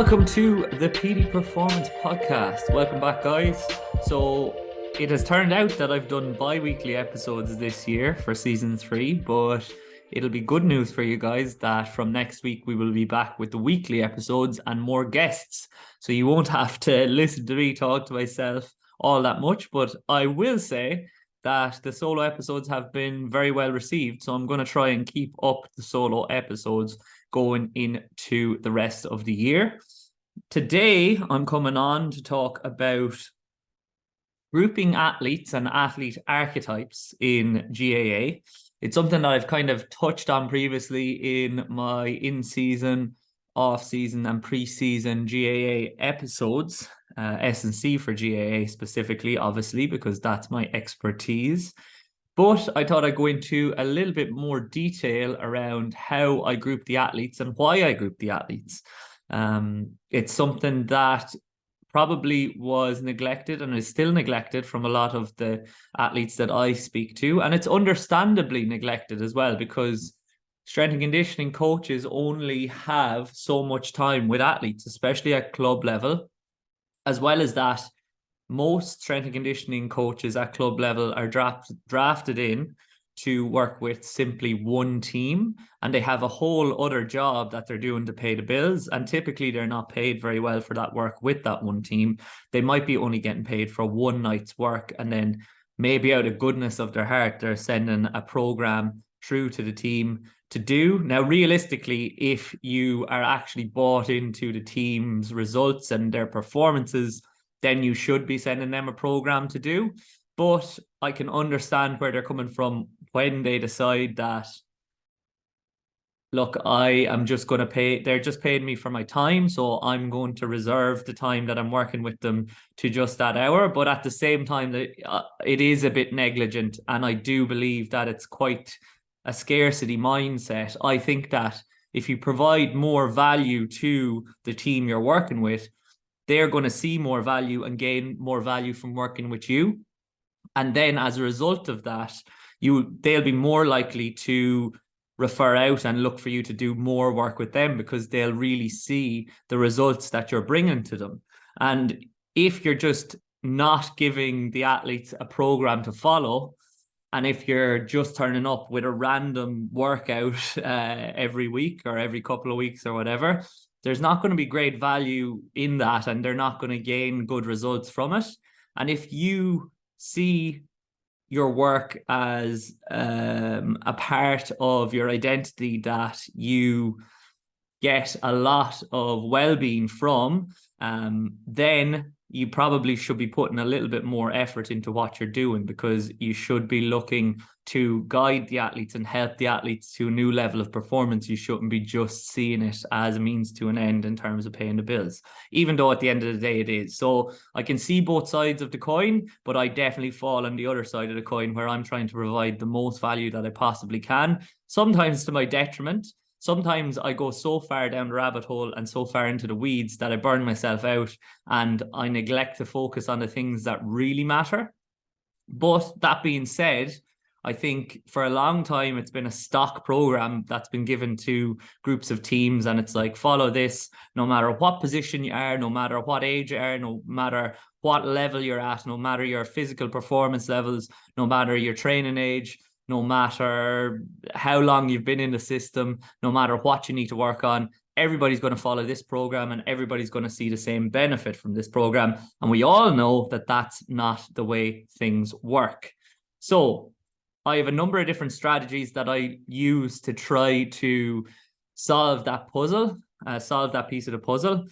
welcome to the Petey Performance Podcast. Welcome back, guys. So it has turned out that I've done bi-weekly episodes this year for season 3, but it'll be good news for you guys that from next week we will be back with the weekly episodes and more guests. So you won't have to listen to me talk to myself all that much, but I will say that the solo episodes have been very well received. So I'm going to try and keep up the solo episodes going into the rest of the year. Today, I'm coming on to talk about grouping athletes and athlete archetypes in GAA. It's something that I've kind of touched on previously in my in-season, off-season and pre-season GAA episodes, S&C for GAA specifically, obviously, because that's my expertise. But I thought I'd go into a little bit more detail around how I group the athletes and why I group the athletes. It's something that probably was neglected and is still neglected from a lot of the athletes that I speak to. And it's understandably neglected as well, because strength and conditioning coaches only have so much time with athletes, especially at club level. As well as that, most strength and conditioning coaches at club level are drafted in to work with simply one team, and they have a whole other job that they're doing to pay the bills, and typically they're not paid very well for that work with that one team. They might be only getting paid for one night's work, and then maybe out of goodness of their heart they're sending a program through to the team to do. Now, realistically, if you are actually bought into the team's results and their performances, then you should be sending them a program to do. But I can understand where they're coming from when they decide that, look, I am just going to pay, they're just paying me for my time, so I'm going to reserve the time that I'm working with them to just that hour. But at the same time, it is a bit negligent, and I do believe that it's quite a scarcity mindset. I think that if you provide more value to the team you're working with, they're going to see more value and gain more value from working with you. And then as a result of that, they'll be more likely to refer out and look for you to do more work with them, because they'll really see the results that you're bringing to them. And if you're just not giving the athletes a program to follow, and if you're just turning up with a random workout every week or every couple of weeks or whatever, there's not going to be great value in that, and they're not going to gain good results from it. And if you see your work as a part of your identity that you get a lot of well-being from, then you probably should be putting a little bit more effort into what you're doing, because you should be looking to guide the athletes and help the athletes to a new level of performance. You shouldn't be just seeing it as a means to an end in terms of paying the bills, even though at the end of the day it is. So I can see both sides of the coin, but I definitely fall on the other side of the coin, where I'm trying to provide the most value that I possibly can, sometimes to my detriment. Sometimes I go so far down the rabbit hole and so far into the weeds that I burn myself out and I neglect to focus on the things that really matter. But that being said, I think for a long time it's been a stock program that's been given to groups of teams, and it's like, follow this no matter what position you are, no matter what age you are, no matter what level you're at, no matter your physical performance levels, no matter your training age, no matter how long you've been in the system, no matter what you need to work on, everybody's going to follow this program and everybody's going to see the same benefit from this program. And we all know that that's not the way things work. So I have a number of different strategies that I use to try to solve that puzzle, solve that piece of the puzzle.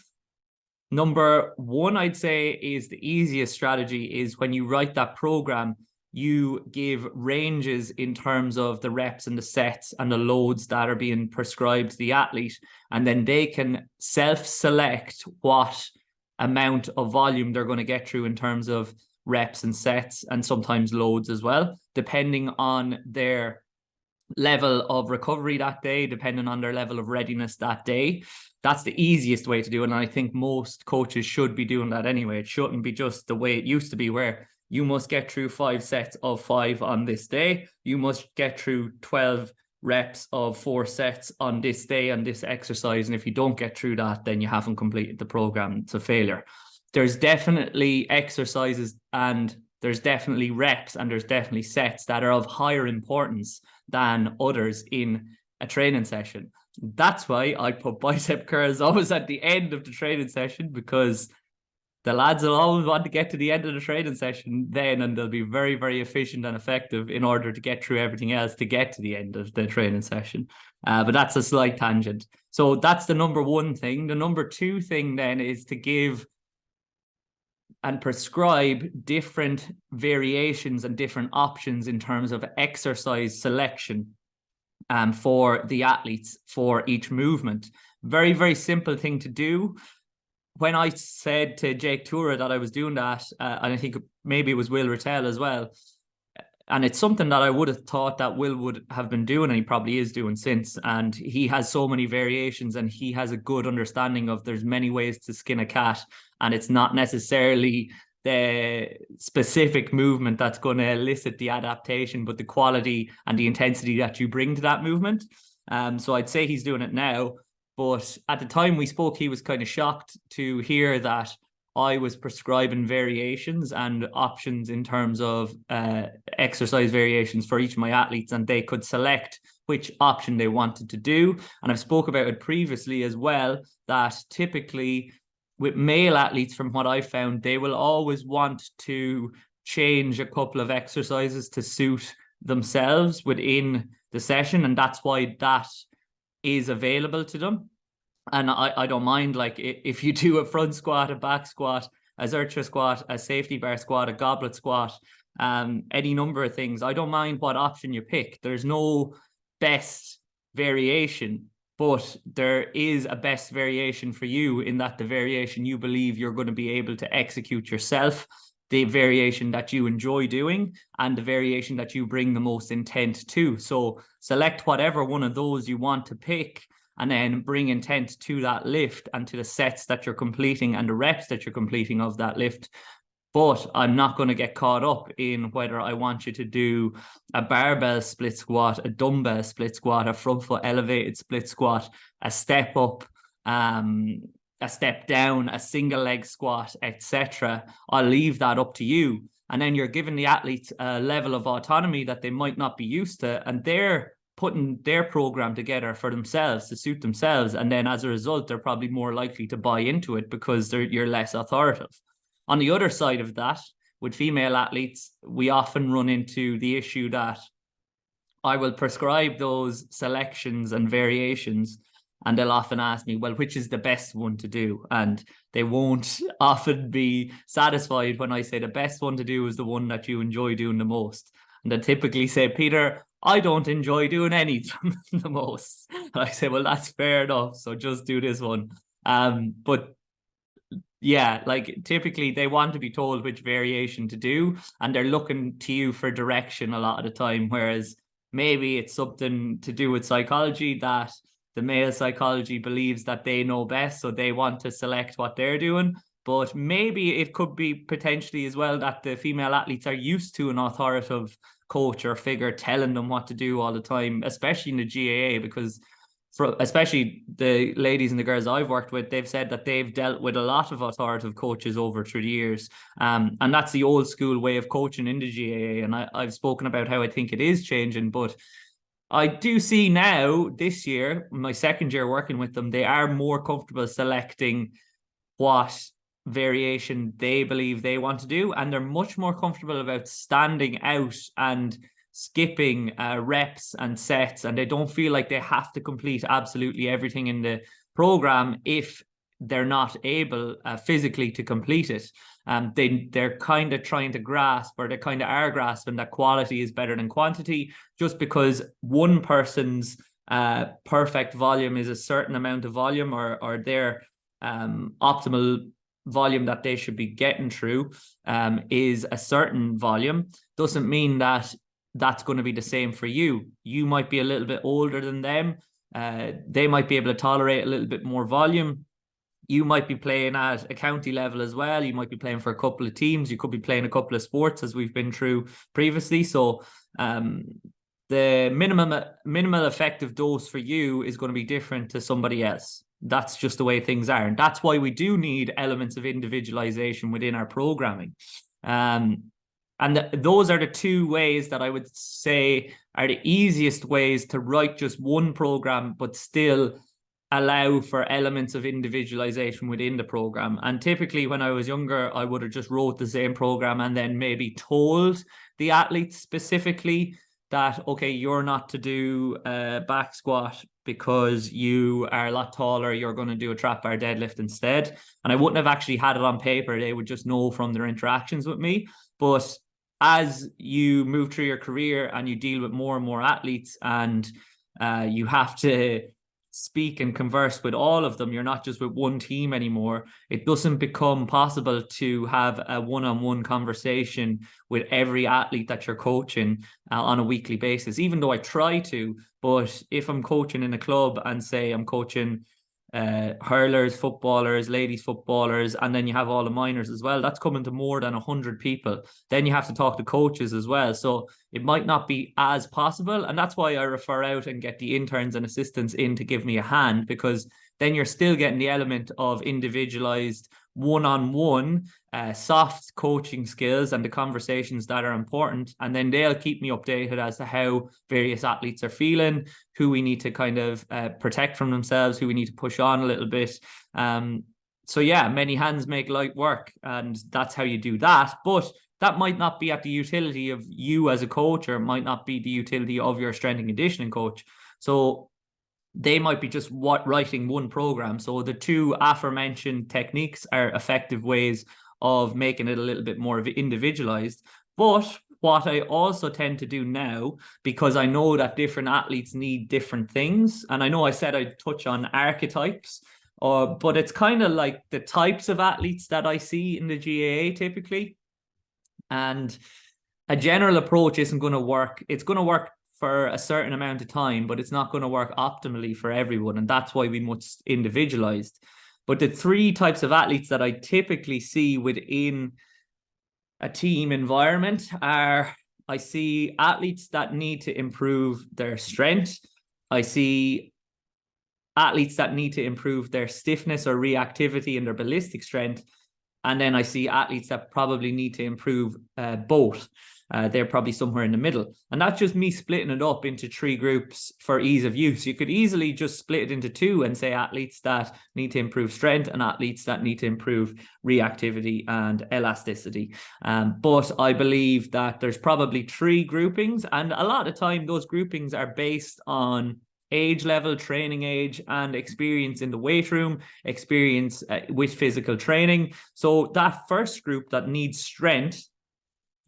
Number one, I'd say, is the easiest strategy is when you write that program, you give ranges in terms of the reps and the sets and the loads that are being prescribed to the athlete, and then they can self-select what amount of volume they're going to get through in terms of reps and sets, and sometimes loads as well, depending on their level of recovery that day, depending on their level of readiness that day. That's the easiest way to do it, and I think most coaches should be doing that anyway. It shouldn't be just the way it used to be, where you must get through 5 sets of 5 on this day. You must get through 12 reps of 4 sets on this day on this exercise. And if you don't get through that, then you haven't completed the program. It's a failure. There's definitely exercises and there's definitely reps and there's definitely sets that are of higher importance than others in a training session. That's why I put bicep curls always at the end of the training session, because the lads will always want to get to the end of the training session then, and they'll be very, very efficient and effective in order to get through everything else to get to the end of the training session. But that's a slight tangent. So that's the number one thing. The number two thing then is to give and prescribe different variations and different options in terms of exercise selection for the athletes for each movement. Very, very simple thing to do. When I said to Jake Tura that I was doing that, and I think maybe it was Will Rattel as well, and it's something that I would have thought that Will would have been doing, and he probably is doing since, and he has so many variations and he has a good understanding of there's many ways to skin a cat, and it's not necessarily the specific movement that's going to elicit the adaptation, but the quality and the intensity that you bring to that movement. So I'd say he's doing it now. But at the time we spoke, he was kind of shocked to hear that I was prescribing variations and options in terms of exercise variations for each of my athletes, and they could select which option they wanted to do. And I've spoke about it previously as well, that typically with male athletes, from what I found, they will always want to change a couple of exercises to suit themselves within the session. And that's why that is available to them. And I don't mind, like, if you do a front squat, a back squat, a Zercher squat, a safety bar squat, a goblet squat, any number of things, I don't mind what option you pick. There's no best variation, but there is a best variation for you, in that the variation you believe you're going to be able to execute yourself, the variation that you enjoy doing, and the variation that you bring the most intent to. So select whatever one of those you want to pick, and then bring intent to that lift and to the sets that you're completing and the reps that you're completing of that lift. But I'm not going to get caught up in whether I want you to do a barbell split squat, a dumbbell split squat, a front foot elevated split squat, a step up, a step down, a single leg squat, etc. I'll leave that up to you. And then you're giving the athletes a level of autonomy that they might not be used to, and they're putting their program together for themselves to suit themselves. And then as a result, they're probably more likely to buy into it because you're less authoritative. On the other side of that, with female athletes, we often run into the issue that I will prescribe those selections and variations, and they'll often ask me, well, which is the best one to do? And they won't often be satisfied when I say the best one to do is the one that you enjoy doing the most. And they typically say, Peter, I don't enjoy doing any the most. And I say, well, that's fair enough. So just do this one. But yeah, like typically they want to be told which variation to do, and they're looking to you for direction a lot of the time. Whereas maybe it's something to do with psychology, that the male psychology believes that they know best, so they want to select what they're doing. But maybe it could be potentially as well that the female athletes are used to an authoritative coach or figure telling them what to do all the time, especially in the GAA, because especially the ladies and the girls I've worked with, they've said that they've dealt with a lot of authoritative coaches over through the years. And that's the old school way of coaching in the GAA. And I've spoken about how I think it is changing, but I do see now this year, my second year working with them, they are more comfortable selecting what variation they believe they want to do, and they're much more comfortable about standing out and skipping reps and sets, and they don't feel like they have to complete absolutely everything in the program if they're not able physically to complete it. They're kind of trying to grasp, or they kind of are grasping, that quality is better than quantity. Just because one person's perfect volume is a certain amount of volume, or their optimal volume that they should be getting through is a certain volume, doesn't mean that that's going to be the same for you. You might be a little bit older than them. They might be able to tolerate a little bit more volume. You might be playing at a county level as well. You might be playing for a couple of teams. You could be playing a couple of sports, as we've been through previously. So the minimal effective dose for you is going to be different to somebody else. That's just the way things are. And that's why we do need elements of individualization within our programming. And those are the two ways that I would say are the easiest ways to write just one program, but still allow for elements of individualization within the program. And typically when I was younger, I would have just wrote the same program and then maybe told the athletes specifically that, okay, you're not to do a back squat because you are a lot taller, you're going to do a trap bar deadlift instead. And I wouldn't have actually had it on paper. They would just know from their interactions with me. But as you move through your career and you deal with more and more athletes, and you have to speak and converse with all of them, you're not just with one team anymore. It doesn't become possible to have a one-on-one conversation with every athlete that you're coaching on a weekly basis, even though I try to. But if I'm coaching in a club and say I'm coaching hurlers, footballers, ladies footballers, and then you have all the minors as well, that's coming to more than 100 people. Then you have to talk to coaches as well, so it might not be as possible. And that's why I refer out and get the interns and assistants in to give me a hand, because then you're still getting the element of individualized one-on-one soft coaching skills and the conversations that are important. And then they'll keep me updated as to how various athletes are feeling, who we need to kind of protect from themselves, who we need to push on a little bit. So yeah, many hands make light work, and that's how you do that. But that might not be at the utility of you as a coach, or it might not be the utility of your strength and conditioning coach. So they might be just writing one program. So the two aforementioned techniques are effective ways of making it a little bit more individualized. But what I also tend to do now, because I know that different athletes need different things, and I know I said I'd touch on archetypes, but it's kind of like the types of athletes that I see in the GAA typically. And a general approach isn't going to work. It's going to work for a certain amount of time, but it's not going to work optimally for everyone. And that's why we must individualized. But the three types of athletes that I typically see within a team environment are, I see athletes that need to improve their strength. I see athletes that need to improve their stiffness or reactivity and their ballistic strength. And then I see athletes that probably need to improve both. They're probably somewhere in the middle. And that's just me splitting it up into three groups for ease of use. You could easily just split it into two and say athletes that need to improve strength and athletes that need to improve reactivity and elasticity. But I believe that there's probably three groupings. And a lot of the time, those groupings are based on age level, training age, and experience in the weight room, experience with physical training. So that first group that needs strength,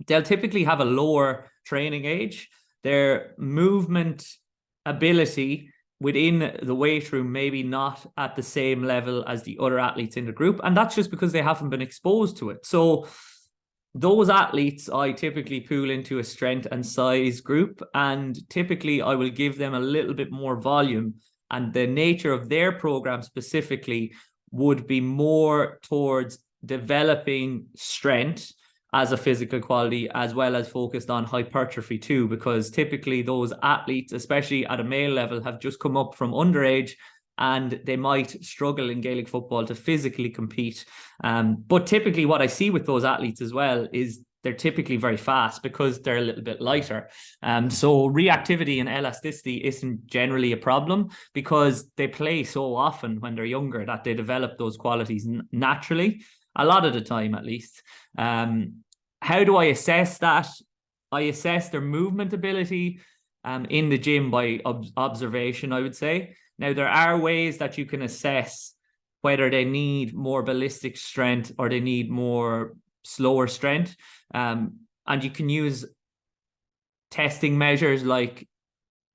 they'll typically have a lower training age. Their movement ability within the weight room maybe not at the same level as the other athletes in the group. And that's just because they haven't been exposed to it. So those athletes I typically pool into a strength and size group, and typically I will give them a little bit more volume, and the nature of their program specifically would be more towards developing strength as a physical quality, as well as focused on hypertrophy too, because typically those athletes, especially at a male level, have just come up from underage and they might struggle in Gaelic football to physically compete. But typically what I see with those athletes as well is they're typically very fast because they're a little bit lighter. So reactivity and elasticity isn't generally a problem because they play so often when they're younger that they develop those qualities naturally, a lot of the time at least. How do I assess that? I assess their movement ability in the gym by observation, I would say. Now, there are ways that you can assess whether they need more ballistic strength or they need more slower strength. And you can use testing measures like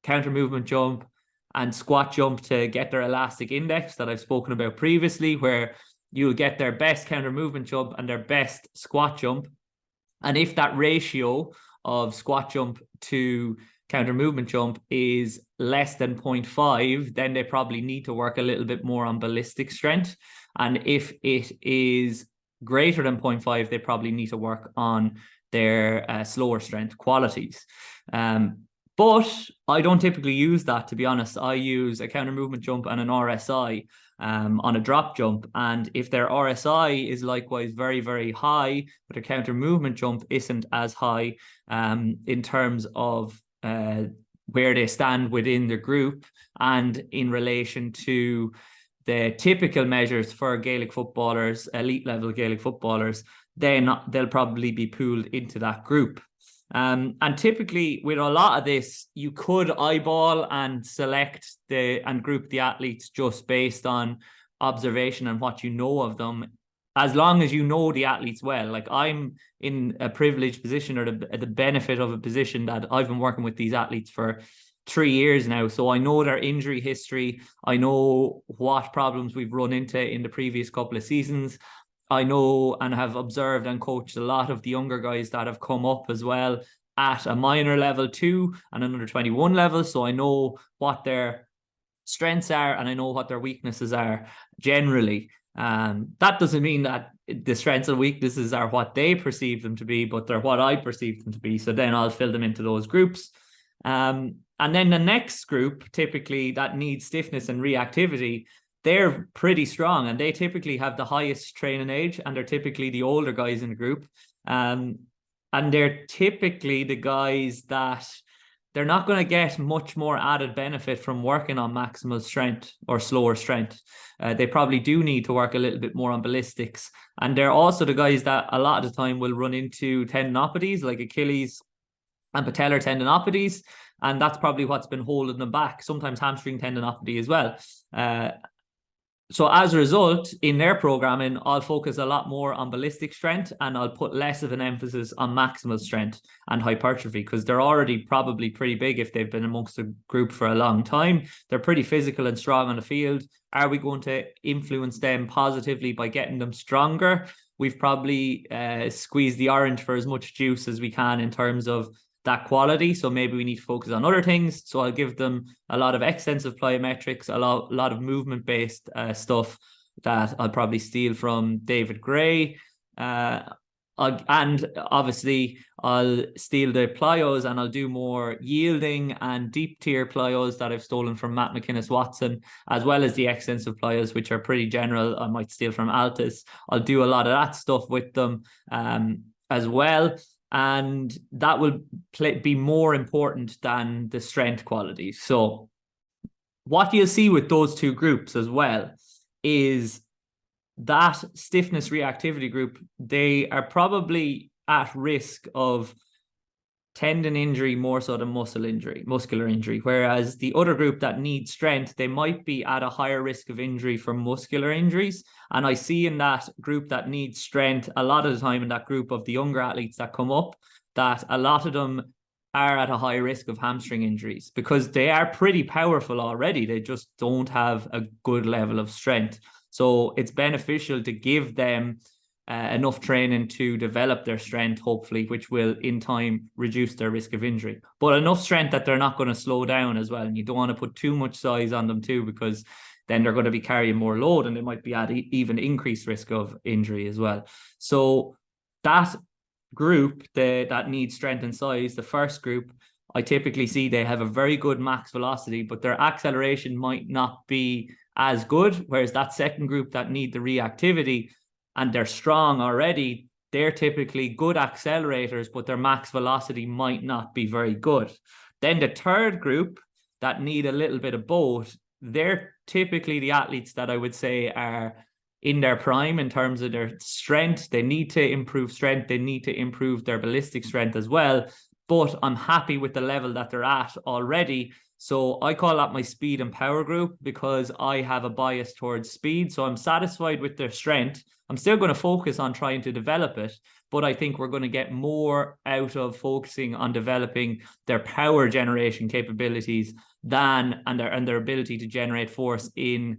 counter movement jump and squat jump to get their elastic index that I've spoken about previously, where you'll get their best counter movement jump and their best squat jump. And if that ratio of squat jump to counter movement jump is less than 0.5, then they probably need to work a little bit more on ballistic strength. And if it is greater than 0.5, they probably need to work on their slower strength qualities. But I don't typically use that, to be honest. I use a counter movement jump and an RSI on a drop jump. And if their RSI is likewise very, very high, but a counter movement jump isn't as high in terms of where they stand within the group and in relation to the typical measures for Gaelic footballers, elite level Gaelic footballers, then they'll probably be pooled into that group. And typically with a lot of this, you could eyeball and select and group the athletes just based on observation and what you know of them, as long as you know the athletes well. Like, I'm in a privileged position, or the benefit of a position that I've been working with these athletes for 3 years now. So I know their injury history. I know what problems we've run into in the previous couple of seasons. I know and have observed and coached a lot of the younger guys that have come up as well at a minor level too, and an under 21 level. So I know what their strengths are and I know what their weaknesses are generally. That doesn't mean that the strengths and weaknesses are what they perceive them to be, but they're what I perceive them to be. So then I'll fill them into those groups. And then the next group, typically that needs stiffness and reactivity, they're pretty strong and they typically have the highest training age, and they're typically the older guys in the group. And they're typically the guys that they're not going to get much more added benefit from working on maximal strength or slower strength. They probably do need to work a little bit more on ballistics. And they're also the guys that a lot of the time will run into tendinopathies like Achilles and patellar tendinopathies. And that's probably what's been holding them back. Sometimes hamstring tendinopathy as well. So as a result, in their programming, I'll focus a lot more on ballistic strength, and I'll put less of an emphasis on maximal strength and hypertrophy, because they're already probably pretty big if they've been amongst the group for a long time. They're pretty physical and strong on the field. Are we going to influence them positively by getting them stronger? We've probably squeezed the orange for as much juice as we can in terms of that quality. So maybe we need to focus on other things. So I'll give them a lot of extensive plyometrics, a lot of movement-based stuff that I'll probably steal from David Gray. And obviously I'll steal the plyos, and I'll do more yielding and deep tier plyos that I've stolen from Matt McInnes-Watson, as well as the extensive plyos, which are pretty general. I might steal from Altus. I'll do a lot of that stuff with them as well. And that will be more important than the strength qualities. So what you'll see with those two groups as well is that stiffness reactivity group, they are probably at risk of tendon injury more so than muscular injury, whereas the other group that needs strength, they might be at a higher risk of injury from muscular injuries. And I see in that group that needs strength, a lot of the time in that group of the younger athletes that come up, that a lot of them are at a high risk of hamstring injuries because they are pretty powerful already. They just don't have a good level of strength. So it's beneficial to give them enough training to develop their strength, hopefully, which will in time reduce their risk of injury, but enough strength that they're not going to slow down as well. And you don't want to put too much size on them too, because then they're going to be carrying more load and they might be at even increased risk of injury as well. So that group that needs strength and size, the first group, I typically see they have a very good max velocity, but their acceleration might not be as good. Whereas that second group that need the reactivity and they're strong already, they're typically good accelerators, but their max velocity might not be very good. Then the third group that need a little bit of both, they're typically the athletes that I would say are in their prime in terms of their strength. They need to improve strength. They need to improve their ballistic strength as well. But I'm happy with the level that they're at already. So I call that my speed and power group because I have a bias towards speed. So I'm satisfied with their strength. I'm still going to focus on trying to develop it, but I think we're going to get more out of focusing on developing their power generation capabilities and their ability to generate force in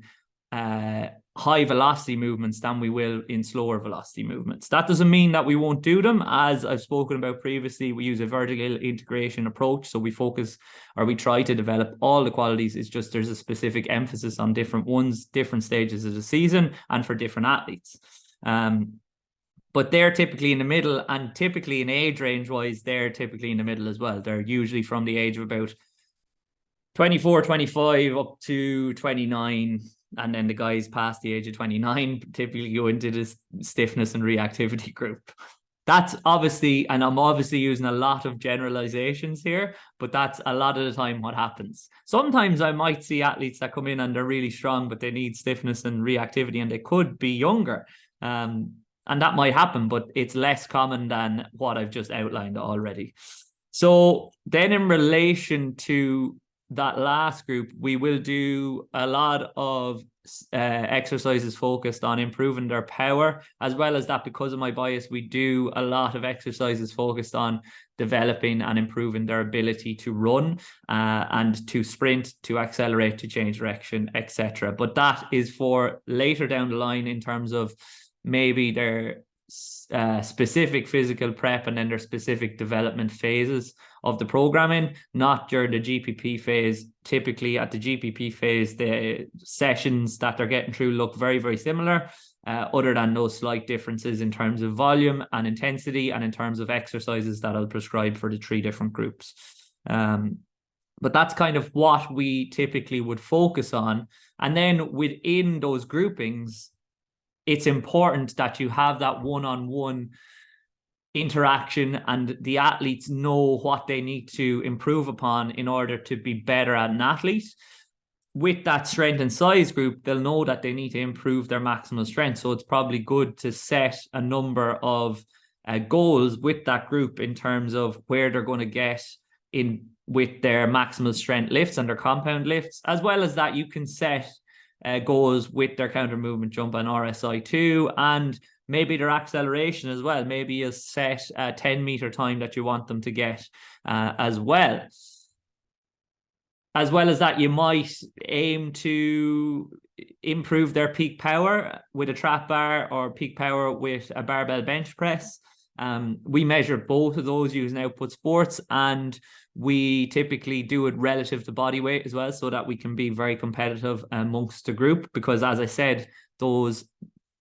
high velocity movements than we will in slower velocity movements. That doesn't mean that we won't do them. As I've spoken about previously, we use a vertical integration approach. So we focus, or we try to develop all the qualities. It's just there's a specific emphasis on different ones, different stages of the season, and for different athletes. But but they're typically in the middle, and typically in age range wise, they're typically in the middle as well. They're usually from the age of about 24, 25 up to 29. And then the guys past the age of 29 typically go into this stiffness and reactivity group. That's obviously, and I'm obviously using a lot of generalizations here, but that's a lot of the time what happens. Sometimes I might see athletes that come in and they're really strong, but they need stiffness and reactivity, and they could be younger. And that might happen, but it's less common than what I've just outlined already. So then in relation to that last group, we will do a lot of exercises focused on improving their power, as well as that, because of my bias, we do a lot of exercises focused on developing and improving their ability to run and to sprint, to accelerate, to change direction, etc. But that is for later down the line in terms of maybe their specific physical prep and then their specific development phases of the programming, not during the GPP phase. Typically at the GPP phase, the sessions that they're getting through look very, very similar, other than those slight differences in terms of volume and intensity and in terms of exercises that I'll prescribe for the 3 different groups. But that's kind of what we typically would focus on. And then within those groupings, it's important that you have that one-on-one interaction and the athletes know what they need to improve upon in order to be better at an athlete. With that strength and size group, they'll know that they need to improve their maximal strength. So it's probably good to set a number of goals with that group in terms of where they're going to get in with their maximal strength lifts and their compound lifts, as well as that you can set goals with their counter movement jump and RSI2, and maybe their acceleration as well. Maybe you set a 10-meter time that you want them to get as well. As well as that, you might aim to improve their peak power with a trap bar or peak power with a barbell bench press. We measure both of those using Output Sports, and we typically do it relative to body weight as well, so that we can be very competitive amongst the group, because as I said, those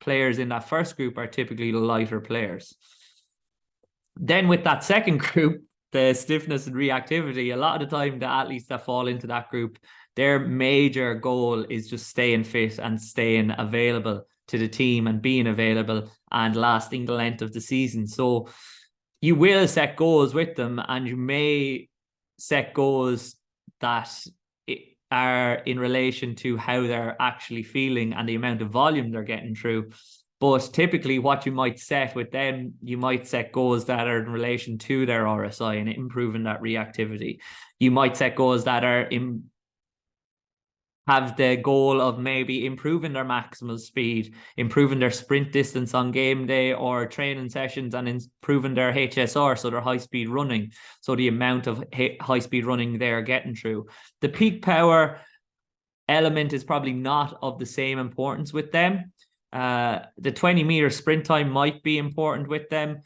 players in that first group are typically the lighter players. Then with that second group, the stiffness and reactivity, a lot of the time the athletes that fall into that group, their major goal is just staying fit and staying available to the team and being available and lasting the length of the season. So you will set goals with them, and you may set goals that are in relation to how they're actually feeling and the amount of volume they're getting through. But typically what you might set with them, you might set goals that are in relation to their RSI and improving that reactivity. You might set goals that are have the goal of maybe improving their maximal speed, improving their sprint distance on game day or training sessions, and improving their HSR, so their high speed running, so the amount of high speed running they're getting through. The peak power element is probably not of the same importance with them. The 20-meter sprint time might be important with them,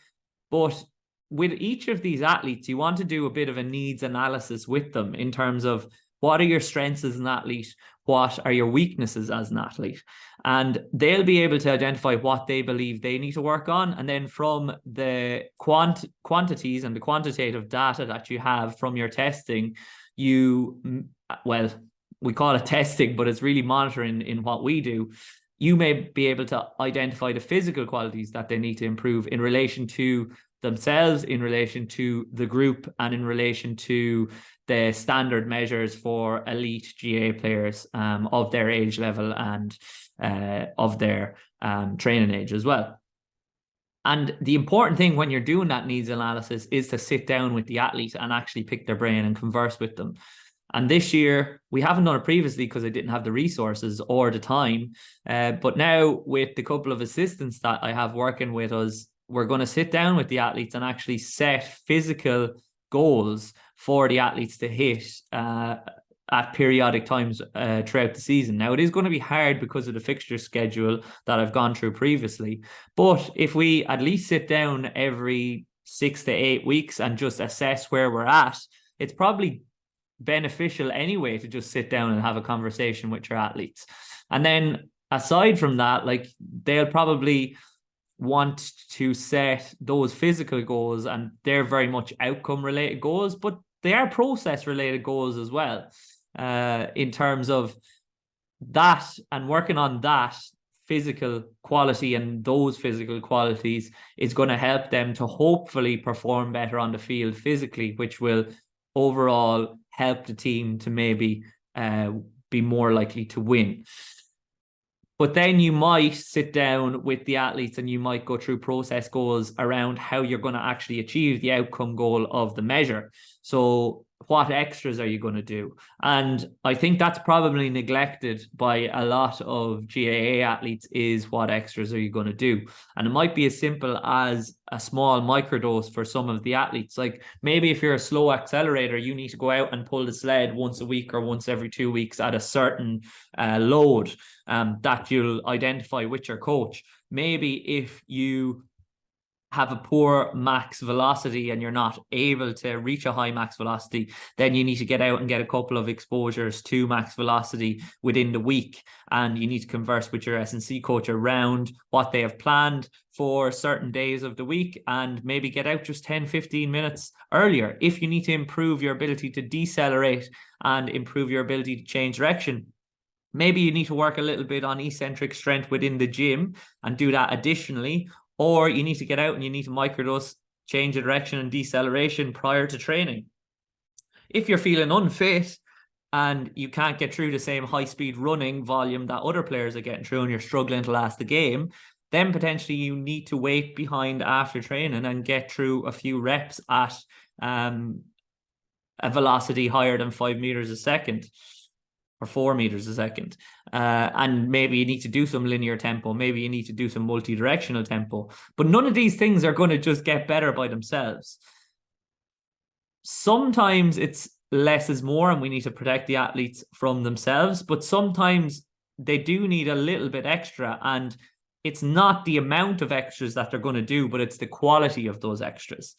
but with each of these athletes, you want to do a bit of a needs analysis with them in terms of what are your strengths as an athlete? What are your weaknesses as an athlete? And they'll be able to identify what they believe they need to work on. And then from the quantities and the quantitative data that you have from your testing, we call it testing, but it's really monitoring in what we do. You may be able to identify the physical qualities that they need to improve in relation to themselves, in relation to the group, and in relation to the standard measures for elite GAA players of their age level and of their training age as well. And the important thing when you're doing that needs analysis is to sit down with the athlete and actually pick their brain and converse with them. And this year, we haven't done it previously because I didn't have the resources or the time. But now with the couple of assistants that I have working with us, we're going to sit down with the athletes and actually set physical goals for the athletes to hit at periodic times throughout the season. Now, it is going to be hard because of the fixture schedule that I've gone through previously. But if we at least sit down every 6 to 8 weeks and just assess where we're at, it's probably beneficial anyway to just sit down and have a conversation with your athletes. And then aside from that, like, they'll probably want to set those physical goals, and they're very much outcome related goals, but they are process related goals as well, in terms of that, and working on that physical quality and those physical qualities is going to help them to hopefully perform better on the field physically, which will overall help the team to maybe be more likely to win. But then you might sit down with the athletes and you might go through process goals around how you're going to actually achieve the outcome goal of the measure. So what extras are you going to do? And I think that's probably neglected by a lot of GAA athletes, is what extras are you going to do? And it might be as simple as a small microdose for some of the athletes. Like maybe if you're a slow accelerator, you need to go out and pull the sled once a week or once every 2 weeks at a certain load that you'll identify with your coach. Maybe if you have a poor max velocity and you're not able to reach a high max velocity, then you need to get out and get a couple of exposures to max velocity within the week. And you need to converse with your S&C coach around what they have planned for certain days of the week, and maybe get out just 10-15 minutes earlier. If you need to improve your ability to decelerate and improve your ability to change direction, maybe you need to work a little bit on eccentric strength within the gym and do that additionally. Or you need to get out and you need to microdose change of direction and deceleration prior to training. If you're feeling unfit and you can't get through the same high-speed running volume that other players are getting through and you're struggling to last the game, then potentially you need to wait behind after training and get through a few reps at a velocity higher than 5 meters a second. Or 4 meters a second. And maybe you need to do some linear tempo. Maybe you need to do some multi-directional tempo. But none of these things are going to just get better by themselves. Sometimes it's less is more and we need to protect the athletes from themselves. But sometimes they do need a little bit extra. And it's not the amount of extras that they're going to do, but it's the quality of those extras.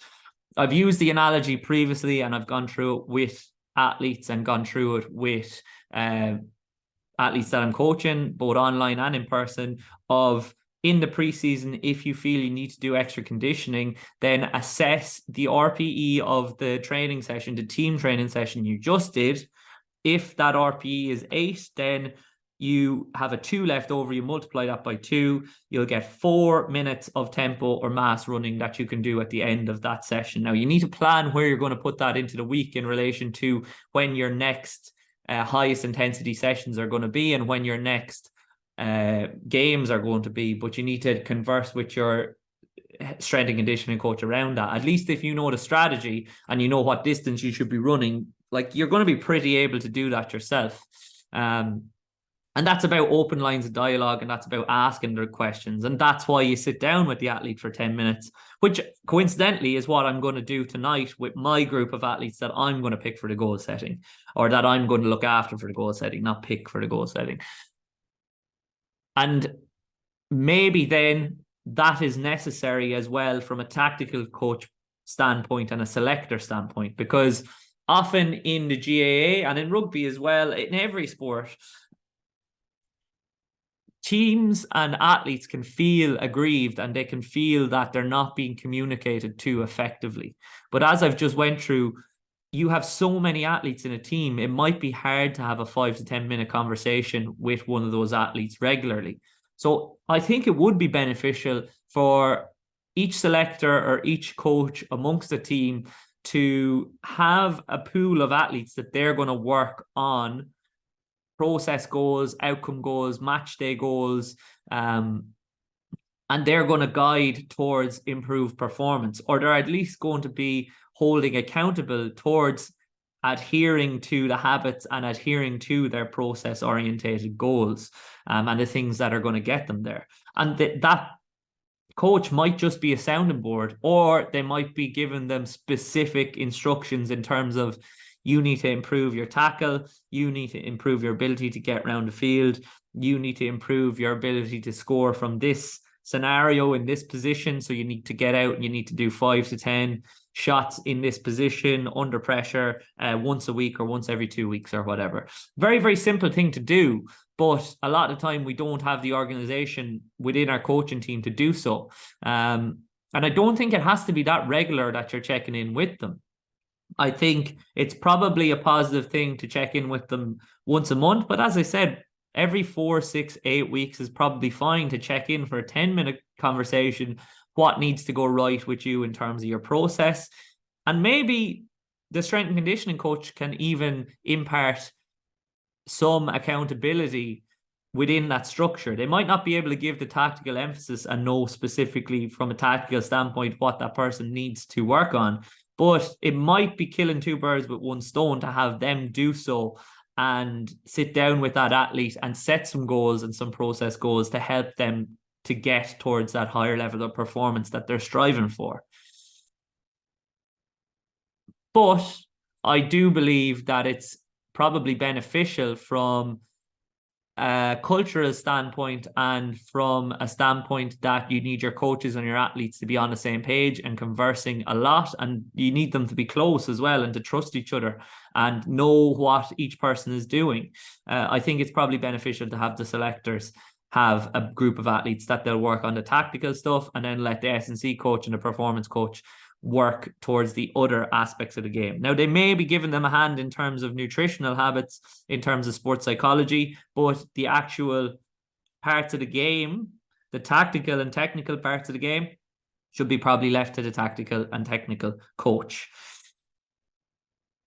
I've used the analogy previously and I've gone through it with athletes and gone through it with athletes that I'm coaching, both online and in person, of in the preseason, if you feel you need to do extra conditioning, then assess the RPE of the training session, the team training session you just did. If that RPE is 8, then you have a 2 left over, you multiply that by 2, you'll get 4 minutes of tempo or mass running that you can do at the end of that session. Now, you need to plan where you're going to put that into the week in relation to when your next highest intensity sessions are going to be and when your next games are going to be, but you need to converse with your strength and conditioning coach around that. At least if you know the strategy and you know what distance you should be running, like you're going to be pretty able to do that yourself. And that's about open lines of dialogue, and that's about asking their questions. And that's why you sit down with the athlete for 10 minutes, which coincidentally is what I'm going to do tonight with my group of athletes that I'm going to pick for the goal setting, or that I'm going to look after for the goal setting, not pick for the goal setting. And maybe then that is necessary as well from a tactical coach standpoint and a selector standpoint, because often in the GAA and in rugby as well, in every sport, teams and athletes can feel aggrieved and they can feel that they're not being communicated to effectively. But as I've just went through, you have so many athletes in a team, it might be hard to have a 5 to 10 minute conversation with one of those athletes regularly. So I think it would be beneficial for each selector or each coach amongst the team to have a pool of athletes that they're going to work on process goals, outcome goals, match day goals, and they're going to guide towards improved performance, or they're at least going to be holding accountable towards adhering to the habits and adhering to their process orientated goals, and the things that are going to get them there. And that coach might just be a sounding board, or they might be giving them specific instructions in terms of, you need to improve your tackle, you need to improve your ability to get around the field, you need to improve your ability to score from this scenario in this position, so you need to get out and you need to do 5 to 10 shots in this position under pressure once a week or once every 2 weeks or whatever. Very, very simple thing to do. But a lot of the time we don't have the organization within our coaching team to do so. And I don't think it has to be that regular that you're checking in with them. I think it's probably a positive thing to check in with them once a month. But as I said, every 4, 6, 8 weeks is probably fine to check in for a 10-minute conversation. What needs to go right with you in terms of your process? And maybe the strength and conditioning coach can even impart some accountability within that structure. They might not be able to give the tactical emphasis and know specifically from a tactical standpoint what that person needs to work on, but it might be killing two birds with one stone to have them do so and sit down with that athlete and set some goals and some process goals to help them to get towards that higher level of performance that they're striving for. But I do believe that it's probably beneficial from a cultural standpoint and from a standpoint that you need your coaches and your athletes to be on the same page and conversing a lot, and you need them to be close as well and to trust each other and know what each person is doing. I think it's probably beneficial to have the selectors have a group of athletes that they'll work on the tactical stuff and then let the S&C coach and the performance coach work towards the other aspects of the game. Now, they may be giving them a hand in terms of nutritional habits, in terms of sports psychology, but the actual parts of the game, the tactical and technical parts of the game, should be probably left to the tactical and technical coach.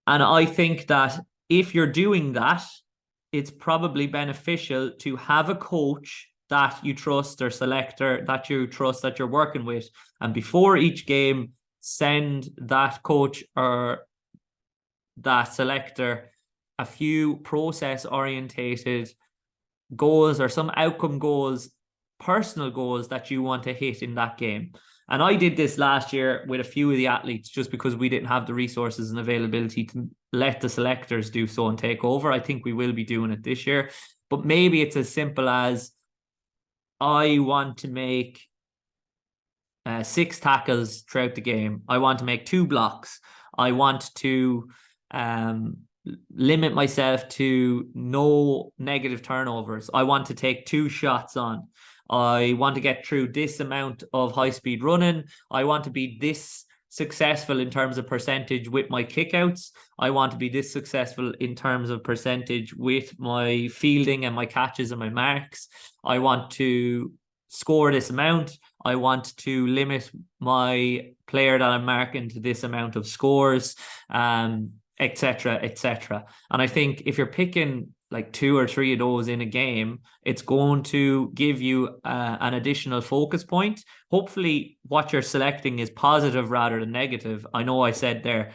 And I think that if you're doing that, it's probably beneficial to have a coach that you trust or selector that you trust that you're working with. And before each game, send that coach or that selector a few process orientated goals or some outcome goals, personal goals that you want to hit in that game. And I did this last year with a few of the athletes just because we didn't have the resources and availability to let the selectors do so and take over. I think we will be doing it this year. But maybe it's as simple as I want to make 6 tackles throughout the game. I want to make 2 blocks. I want to limit myself to no negative turnovers. I want to take 2 shots on. I want to get through this amount of high-speed running. I want to be this successful in terms of percentage with my kickouts. I want to be this successful in terms of percentage with my fielding and my catches and my marks. I want to score this amount. I want to limit my player that I'm marking to this amount of scores, etc., etc. And I think if you're picking like 2 or 3 of those in a game, it's going to give you an additional focus point. Hopefully what you're selecting is positive rather than negative. I know I said there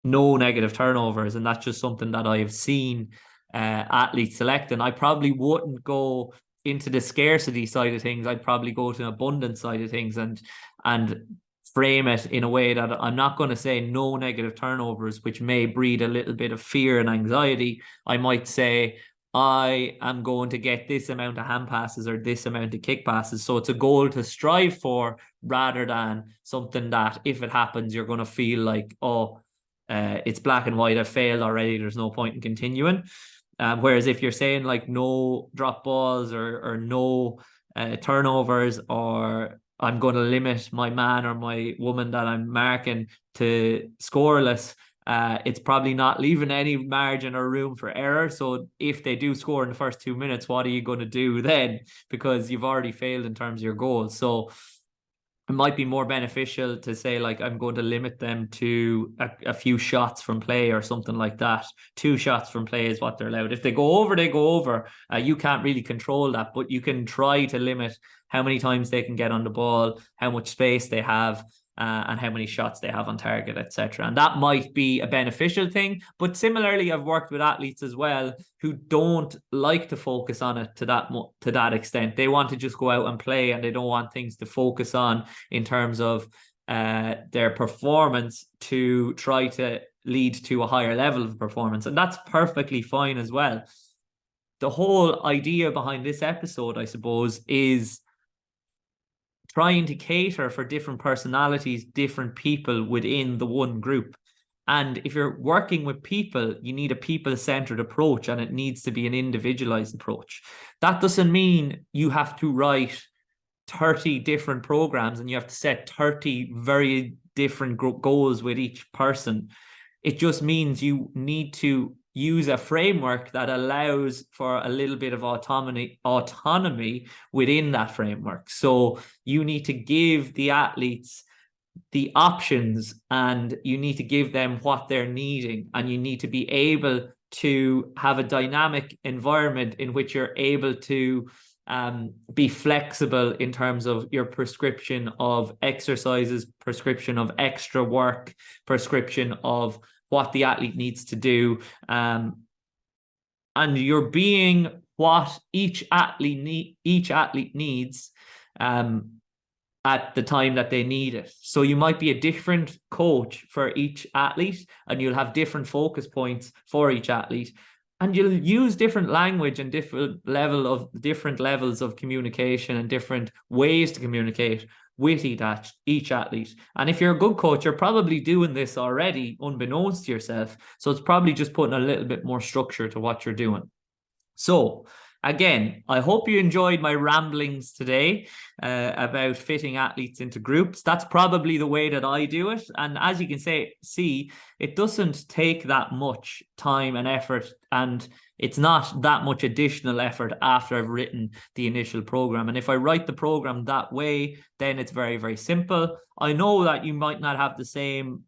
no negative turnovers, and that's just something that I have seen athletes select, and I probably wouldn't go into the scarcity side of things. I'd probably go to an abundance side of things and frame it in a way that I'm not going to say no negative turnovers, which may breed a little bit of fear and anxiety. I might say I am going to get this amount of hand passes or this amount of kick passes. So it's a goal to strive for rather than something that if it happens, you're going to feel like, oh, it's black and white. I failed already. There's no point in continuing. Whereas if you're saying like no drop balls or no turnovers, or I'm going to limit my man or my woman that I'm marking to scoreless, it's probably not leaving any margin or room for error. So if they do score in the first 2 minutes, what are you going to do then? Because you've already failed in terms of your goals. So it might be more beneficial to say like I'm going to limit them to a few shots from play or something like that. 2 shots from play is what they're allowed. If they go over, they go over. You can't really control that, but you can try to limit how many times they can get on the ball, how much space they have, and how many shots they have on target, etc. And that might be a beneficial thing. But similarly, I've worked with athletes as well who don't like to focus on it to that extent. They want to just go out and play, and they don't want things to focus on in terms of their performance to try to lead to a higher level of performance. And that's perfectly fine as well. The whole idea behind this episode, I suppose, is trying to cater for different personalities, different people within the one group. And if you're working with people, you need a people-centered approach, and it needs to be an individualized approach. That doesn't mean you have to write 30 different programs and you have to set 30 very different goals with each person. It just means you need to use a framework that allows for a little bit of autonomy within that framework. So you need to give the athletes the options, and you need to give them what they're needing, and you need to be able to have a dynamic environment in which you're able to be flexible in terms of your prescription of exercises, prescription of extra work, prescription of what the athlete needs to do, and you're being what each athlete needs at the time that they need it. So you might be a different coach for each athlete, and you'll have different focus points for each athlete, and you'll use different language and different levels of communication and different ways to communicate with each athlete. And if you're a good coach, you're probably doing this already unbeknownst to yourself. So it's probably just putting a little bit more structure to what you're doing. So again, I hope you enjoyed my ramblings today about fitting athletes into groups. That's probably the way that I do it. And as you can see, it doesn't take that much time and effort, and it's not that much additional effort after I've written the initial program. And if I write the program that way, then it's very, very simple. I know that you might not have the same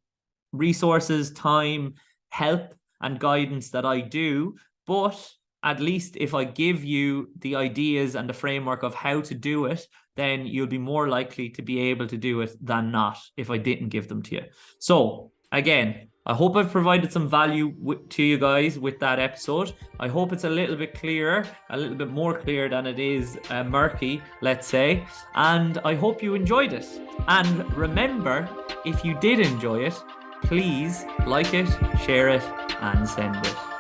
resources, time, help, and guidance that I do, but at least if I give you the ideas and the framework of how to do it, then you'll be more likely to be able to do it than not if I didn't give them to you. So again, I hope I've provided some value to you guys with that episode. I hope it's a little bit clearer, a little bit more clear than it is murky, let's say. And I hope you enjoyed it. And remember, if you did enjoy it, please like it, share it, and send it.